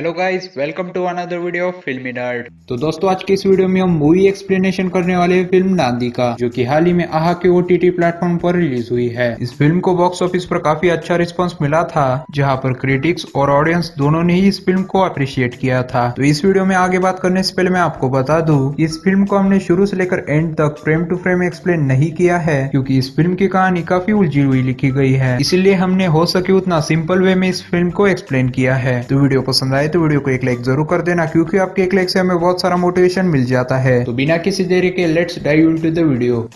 Hello guys, welcome to another video of filmy nerd. तो दोस्तों, आज के इस वीडियो में हम मूवी एक्सप्लेनेशन करने वाले हैं फिल्म नांदी का, जो कि हाल ही में आहा के ओटीटी प्लेटफॉर्म पर रिलीज हुई है। इस फिल्म को बॉक्स ऑफिस पर काफी अच्छा रिस्पांस मिला था, जहां पर क्रिटिक्स और ऑडियंस दोनों ने ही इस फिल्म को अप्रिशिएट किया था। तो इस वीडियो में आगे बात करने से पहले मैं आपको बता दूं, इस फिल्म को हमने शुरू से लेकर एंड तक फ्रेम टू फ्रेम एक्सप्लेन नहीं किया है, क्योंकि इस फिल्म की कहानी काफी उलझी हुई लिखी गई है। इसलिए हमने हो सके उतना सिंपल वे में इस फिल्म को एक्सप्लेन किया है। तो वीडियो पसंद आए तो वीडियो को एक लाइक जरूर कर देना, क्योंकि आपके एक लाइक से हमें बहुत सारा मोटिवेशन मिल जाता है। तो बिना किसी देरी के let's dive into the video.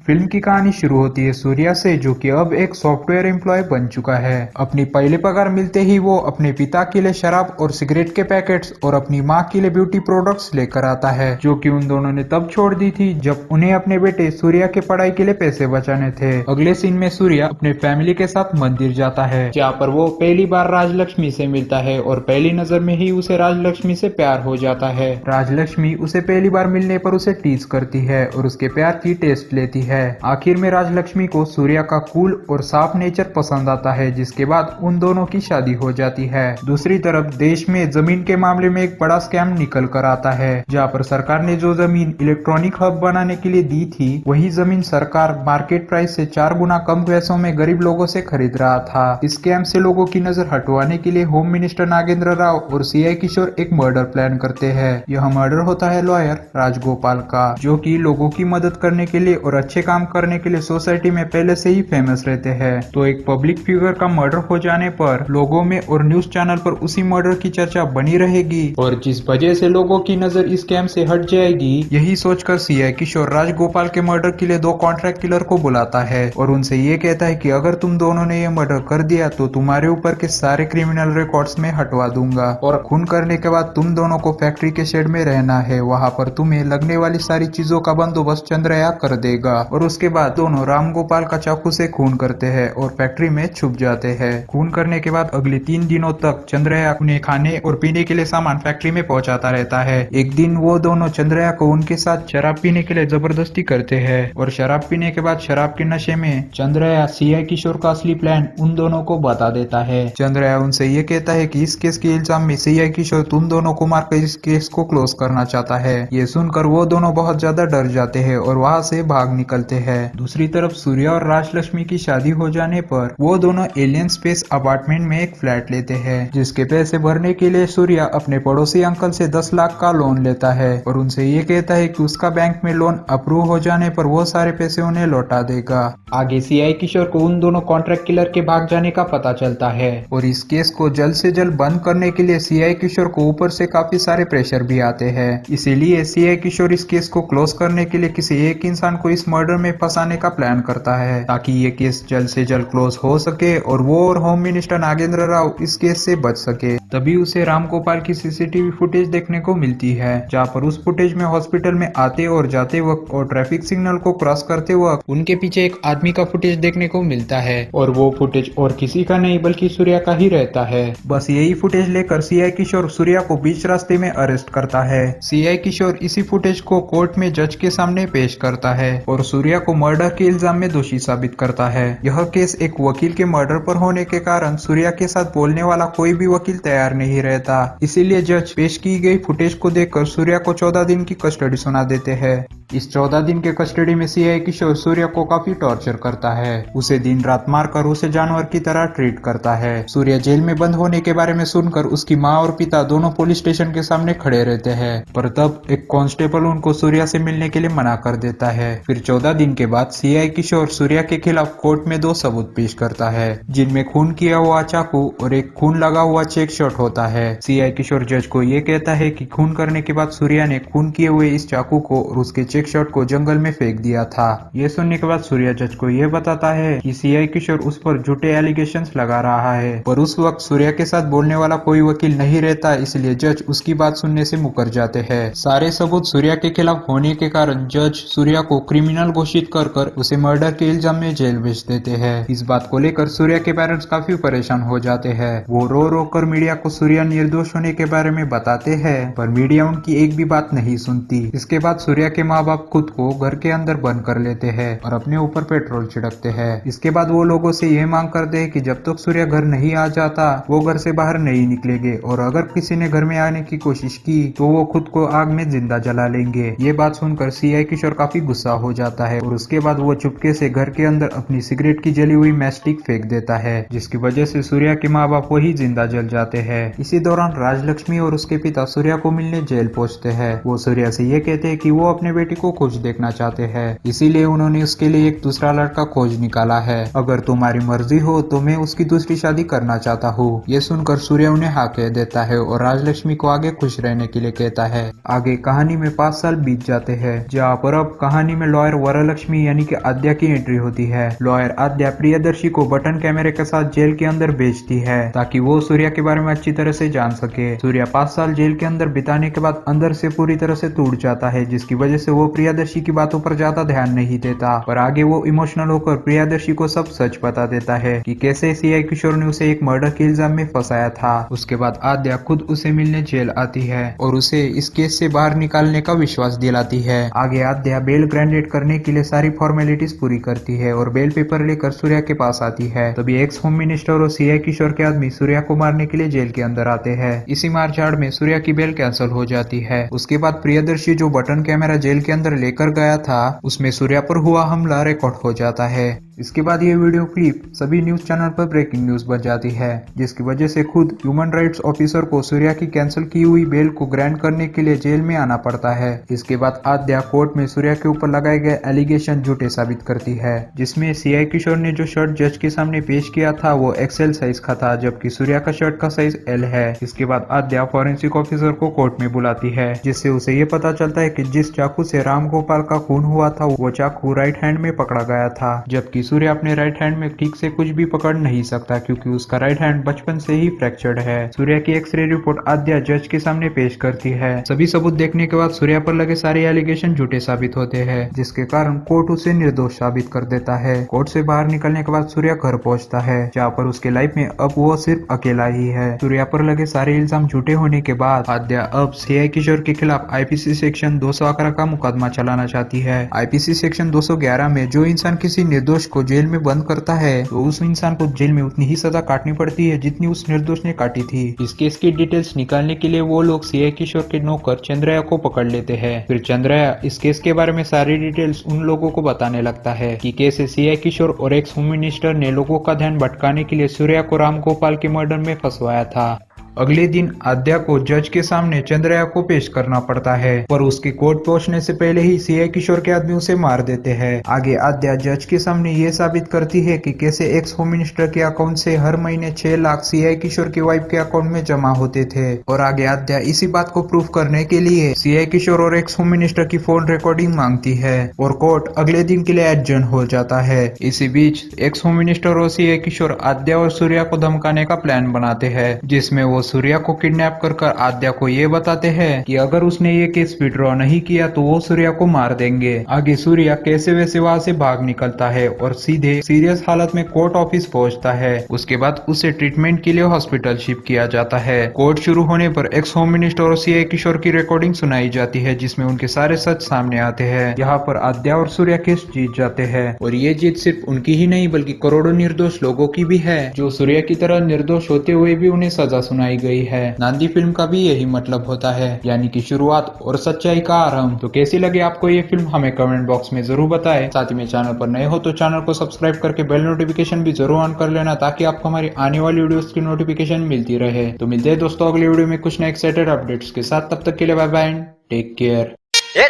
Film की कहानी शुरू होती है सूर्या से, जो कि अब एक सॉफ्टवेयर एम्प्लॉय बन चुका है। अपनी पहले पगार मिलते ही वो अपने पिता के लिए शराब और सिगरेट के पैकेट्स और अपनी माँ के लिए ब्यूटी प्रोडक्ट्स लेकर आता है, जो कि उन दोनों ने तब छोड़ दी थी जब उन्हें अपने बेटे सूर्या के पढ़ाई के लिए पैसे बचाने थे। अगले सीन में सूर्या अपने फैमिली के साथ मंदिर जाता है, जहाँ पर वो पहली बार राजलक्ष्मी से मिलता है और पहली नजर में ही उसे राजलक्ष्मी से प्यार हो जाता है। राजलक्ष्मी उसे पहली बार मिलने पर उसे टीज करती है और उसके प्यार की टेस्ट लेती है। आखिर में राजलक्ष्मी को सूर्या का कूल और साफ नेचर पसंद आता है, जिसके बाद उन दोनों की शादी हो जाती है। दूसरी तरफ देश में जमीन के मामले में एक बड़ा स्कैम निकल कर आता है, जहाँ पर सरकार ने जो जमीन इलेक्ट्रॉनिक हब बनाने के लिए दी थी, वही जमीन सरकार मार्केट प्राइस से 4 गुना कम पैसों में गरीब लोगों से खरीद रहा था। इस स्कैम से लोगों की नजर हटवाने के लिए होम मिनिस्टर नागेंद्र राव और सीआई किशोर एक मर्डर प्लान करते हैं। यह मर्डर होता है लॉयर राजगोपाल का, जो कि लोगों की मदद करने के लिए और अच्छे काम करने के लिए सोसाइटी में पहले से ही फेमस रहते हैं। तो एक पब्लिक फिगर का मर्डर हो जाने पर लोगों में और न्यूज चैनल पर उसी मर्डर की चर्चा बनी रहेगी, और जिस वजह से लोगों की नजर इस स्कैम से हट जाएगी। यही सोचकर सीआई किशोर राजगोपाल के मर्डर के लिए 2 कॉन्ट्रैक्ट किलर को बुलाता है और उनसे ये कहता है कि अगर तुम दोनों ने ये मर्डर कर दिया तो तुम्हारे ऊपर के सारे क्रिमिनल रिकॉर्ड्स में हटवा दूंगा, और खून करने के बाद तुम दोनों को फैक्ट्री के शेड में रहना है। वहाँ पर तुम्हें लगने वाली सारी चीजों का बंदोबस्त चंद्रया कर देगा। और उसके बाद दोनों रामगोपाल का चाकू से खून करते हैं और फैक्ट्री में छुप जाते हैं। खून करने के बाद अगले 3 दिनों तक चंद्रया उन्हें खाने और पीने के लिए सामान फैक्ट्री में पहुंचाता रहता है। एक दिन वो दोनों चंद्रया को उनके साथ शराब पीने के लिए जबरदस्ती करते हैं, और शराब पीने के बाद शराब के नशे में चंद्रया सीआई किशोर का असली प्लान उन दोनों को बता देता है। चंद्रया उनसे ये कहता है कि इस केस के इल्जाम में सीआई किशोर तुम दोनों को मारकर इस केस को क्लोज करना चाहता है। ये सुनकर वो दोनों बहुत ज्यादा डर जाते हैं और वहाँ से भाग निकलते हैं। दूसरी तरफ सूर्या और राजलक्ष्मी की शादी हो जाने पर वो दोनों एलियन स्पेस अपार्टमेंट में एक फ्लैट लेते हैं, जिसके पैसे भरने के लिए सूर्या अपने पड़ोसी अंकल से 10 लाख का लोन लेता है और उनसे ये कहता है कि उसका बैंक में लोन अप्रूव हो जाने पर वो सारे पैसे उन्हें लौटा देगा। आगे सीआई किशोर को उन दोनों कॉन्ट्रैक्ट किलर के भाग जाने का पता चलता है, और इस केस को जल्द से जल्द बंद करने के लिए सीआई किशोर को ऊपर से काफी सारे प्रेशर भी आते हैं। इसीलिए सीआई किशोर इस केस को क्लोज करने के लिए किसी एक इंसान को इस मर्डर में फंसाने का प्लान करता है, ताकि ये केस जल्द से जल्द क्लोज हो सके और वो और होम मिनिस्टर नागेंद्र राव इस केस से बच सके। तभी उसे रामगोपाल की सीसीटीवी फुटेज देखने को मिलती है, जहाँ पर उस फुटेज में हॉस्पिटल में आते और जाते वक्त और ट्रैफिक सिग्नल को क्रॉस करते वक्त उनके पीछे एक आदमी का फुटेज देखने को मिलता है, और वो फुटेज और किसी का नहीं बल्कि सूर्या का ही रहता है। बस यही फुटेज लेकर सीआई किशोर सूर्या को बीच रास्ते में अरेस्ट करता है। सीआई किशोर इसी फुटेज को कोर्ट में जज के सामने पेश करता है और सूर्या को मर्डर के इल्जाम में दोषी साबित करता है। यह केस एक वकील के मर्डर पर होने के कारण सूर्या के साथ बोलने वाला कोई भी वकील तैयार नहीं रहता। इसीलिए जज पेश की गई फुटेज को देखकर सूर्या को 14 दिन की कस्टडी सुना देते हैं। इस 14 दिन के कस्टडी में सीआई किशोर सूर्या को काफी टॉर्चर करता है, उसे दिन रात मारकर उसे जानवर की तरह ट्रीट करता है। सूर्या जेल में बंद होने के बारे में सुनकर उसकी माँ और पिता दोनों पुलिस स्टेशन के सामने खड़े रहते हैं, पर तब एक कांस्टेबल उनको सूर्या से मिलने के लिए मना कर देता है। फिर 14 दिन के बाद सीआई किशोर सूर्या के खिलाफ कोर्ट में 2 सबूत पेश करता है, जिनमें खून किया हुआ चाकू और एक खून लगा हुआ चेक शॉट होता है। सीआई किशोर जज को ये कहता है कि खून करने के बाद सूर्या ने खून किए हुए इस चाकू को और उसके चेक शॉट को जंगल में फेंक दिया था। ये सुनने के बाद सूर्या जज को ये बताता है कि सीआई किशोर उस पर झूठे एलिगेशंस लगा रहा है, पर उस वक्त सूर्या के साथ बोलने वाला कोई वकील नहीं रहता, इसलिए जज उसकी बात सुनने से मुकर जाते हैं। सारे सबूत सूर्या के खिलाफ होने के कारण जज सूर्या को क्रिमिनल घोषित कर उसे मर्डर के इल्जाम में जेल भेज देते हैं। इस बात को लेकर सूर्या के पेरेंट्स काफी परेशान हो जाते हैं। वो रो कर मीडिया को सूर्या निर्दोष होने के बारे में बताते हैं, पर मीडिया उनकी एक भी बात नहीं सुनती। इसके बाद सूर्या के माँ बाप खुद को घर के अंदर बंद कर लेते हैं और अपने ऊपर पेट्रोल छिड़कते हैं। इसके बाद वो लोगों से ये मांग करते हैं कि जब तक सूर्या घर नहीं आ जाता वो घर से बाहर नहीं निकलेंगे और अगर किसी ने घर में आने की कोशिश की तो वो खुद को आग में जिंदा जला लेंगे। ये बात सुनकर सीआई किशोर काफी गुस्सा हो जाता है और उसके बाद वो चुपके से घर के अंदर अपनी सिगरेट की जली हुई मैस्टिक फेंक देता है, जिसकी वजह से सूर्या के माँ बाप वही जिंदा जल जाते हैं। इसी दौरान राजलक्ष्मी और उसके पिता सूर्या को मिलने जेल पहुंचते हैं। वो सूर्या से ये कहते हैं कि वो अपने बेटी को खुश देखना चाहते हैं, इसीलिए उन्होंने उसके लिए एक दूसरा लड़का खोज निकाला है। अगर तुम्हारी मर्जी हो तो मैं उसकी दूसरी शादी करना चाहता हूँ। ये सुनकर सूर्या उन्हें हाँ कह देता है और राजलक्ष्मी को आगे खुश रहने के लिए कहता है। आगे कहानी में 5 साल बीत जाते हैं, जहाँ पर अब कहानी में लॉयर वरलक्ष्मी यानी कि आद्या की एंट्री होती है। लॉयर आद्या प्रियदर्शी को बटन कैमरे के साथ जेल के अंदर भेजती है ताकि वो सूर्या के बारे में अच्छी तरह से जान सके। सूर्या 5 साल जेल के अंदर बिताने के बाद अंदर से पूरी तरह से टूट जाता है, जिसकी वजह से वो प्रियदर्शी की बातों पर ज्यादा ध्यान नहीं देता। पर आगे वो इमोशनल होकर प्रियदर्शी को सब सच बता देता है कि कैसे सीआई किशोर ने उसे एक मर्डर के इल्जाम में फंसाया था। उसके बाद आद्या खुद उसे मिलने जेल आती है और उसे इस केस से बाहर निकालने का विश्वास दिलाती है। आगे आद्या बेल ग्रेजुएट करने के लिए सारी फॉर्मेलिटीज पूरी करती है और बेल पेपर लेकर सूर्या के पास आती है। तभी एक्स होम मिनिस्टर और सीआई किशोर के आदमी सूर्या को मारने के लिए जेल के अंदर आते हैं। इसी मारझाड़ में सूर्या की बेल कैंसिल हो जाती है। उसके बाद प्रियदर्शी जो बटन कैमरा जेल के अंदर लेकर गया था उसमें सूर्या पर हुआ हमला रिकॉर्ड हो जाता है। इसके बाद ये वीडियो क्लिप सभी न्यूज चैनल पर ब्रेकिंग न्यूज बन जाती है, जिसकी वजह से खुद ह्यूमन राइट्स ऑफिसर को सूर्या की कैंसिल की हुई बेल को ग्रांट करने के लिए जेल में आना पड़ता है। इसके बाद आद्या कोर्ट में सूर्या के ऊपर लगाए गए एलिगेशन झूठे साबित करती है, जिसमें सीआई किशोर ने जो शर्ट जज के सामने पेश किया था वो एक्सएल साइज का था, जबकि सूर्या का शर्ट का साइज एल है। इसके बाद आद्या फॉरेंसिक ऑफिसर को कोर्ट में बुलाती है, जिससे उसे ये पता चलता है कि जिस चाकू से राम गोपाल का खून हुआ था वो चाकू राइट हैंड में पकड़ा गया था, जबकि सूर्या अपने राइट हैंड में ठीक से कुछ भी पकड़ नहीं सकता क्योंकि उसका राइट हैंड बचपन से ही फ्रैक्चर्ड है। सूर्या की एक्सरे रिपोर्ट आद्या जज के सामने पेश करती है। सभी सबूत देखने के बाद सूर्या पर लगे सारे एलिगेशन झूठे साबित होते हैं, जिसके कारण कोर्ट उसे निर्दोष साबित कर देता है। कोर्ट से बाहर निकलने के बाद सूर्या घर पहुंचता है, जहाँ पर उसके लाइफ में अब वो सिर्फ अकेला ही है। सूर्या पर लगे सारे इल्जाम झूठे होने के बाद आद्या अब सीआई किशोर के खिलाफ आईपीसी सेक्शन 211 का मुकदमा चलाना चाहती है। आईपीसी सेक्शन 211 में जो इंसान किसी निर्दोष को जेल में बंद करता है तो उस इंसान को जेल में उतनी ही सजा काटनी पड़ती है जितनी उस निर्दोष ने काटी थी। इस केस की डिटेल्स निकालने के लिए वो लोग सीआई किशोर के नौकर चंद्रया को पकड़ लेते हैं। फिर चंद्रया इस केस के बारे में सारी डिटेल्स उन लोगों को बताने लगता है कि कैसे सीआई किशोर और एक्स होम मिनिस्टर ने लोगों का ध्यान भटकाने के लिए सूर्या को राम गोपाल के मर्डर में फंसवाया था। अगले दिन आद्या को जज के सामने चंद्रया को पेश करना पड़ता है, पर उसके कोर्ट पहुंचने से पहले ही सीआई किशोर के आदमी उसे मार देते हैं। आगे आद्या जज के सामने ये साबित करती है कि कैसे एक्स होम मिनिस्टर के अकाउंट से हर महीने 6 लाख सीआई किशोर की वाइफ के अकाउंट में जमा होते थे। और आगे आद्या इसी बात को प्रूफ करने के लिए सीआई किशोर और एक्स होम मिनिस्टर की फोन रिकॉर्डिंग मांगती है और कोर्ट अगले दिन के लिए एडजर्न हो जाता है। इसी बीच एक्स होम मिनिस्टर और सीआई किशोर आद्या और सूर्या को धमकाने का प्लान बनाते हैं, जिसमें वो सूर्या को किडनैप कर आद्या को ये बताते हैं कि अगर उसने ये केस विड्रॉ नहीं किया तो वो सूर्या को मार देंगे। आगे सूर्या कैसे वैसे वहां से भाग निकलता है और सीधे सीरियस हालत में कोर्ट ऑफिस पहुंचता है। उसके बाद उसे ट्रीटमेंट के लिए हॉस्पिटल शिफ्ट किया जाता है। कोर्ट शुरू होने पर एक्स होम मिनिस्टर और सीआई किशोर की रिकॉर्डिंग सुनाई जाती है, जिसमें उनके सारे सच सामने आते हैं। यहाँ पर आद्या और सूर्या केस जीत जाते हैं और ये जीत सिर्फ उनकी ही नहीं बल्कि करोड़ों निर्दोष लोगों की भी है, जो सूर्या की तरह निर्दोष होते हुए भी उन्हें सजा सुनाई गई है। नांदी फिल्म का भी यही मतलब होता है, यानी कि शुरुआत और सच्चाई का आरंभ। तो कैसी लगी आपको ये फिल्म हमें कमेंट बॉक्स में जरूर बताएं। साथ ही में चैनल पर नए हो तो चैनल को सब्सक्राइब करके बेल नोटिफिकेशन भी जरूर ऑन कर लेना, ताकि आपको हमारी आने वाली वीडियोस की नोटिफिकेशन मिलती रहे। तो मिलते हैं दोस्तों अगली वीडियो में कुछ नए एक्साइटेड अपडेट्स के साथ। तब तक के लिए bye bye, take care.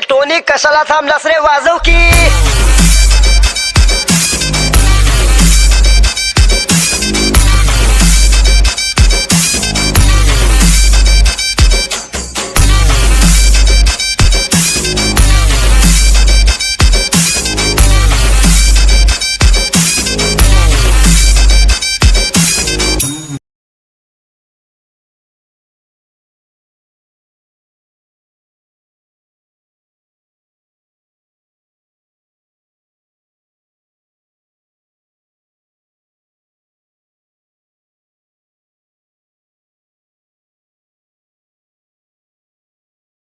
Tony कशाला थांबलास रे, वाजव की।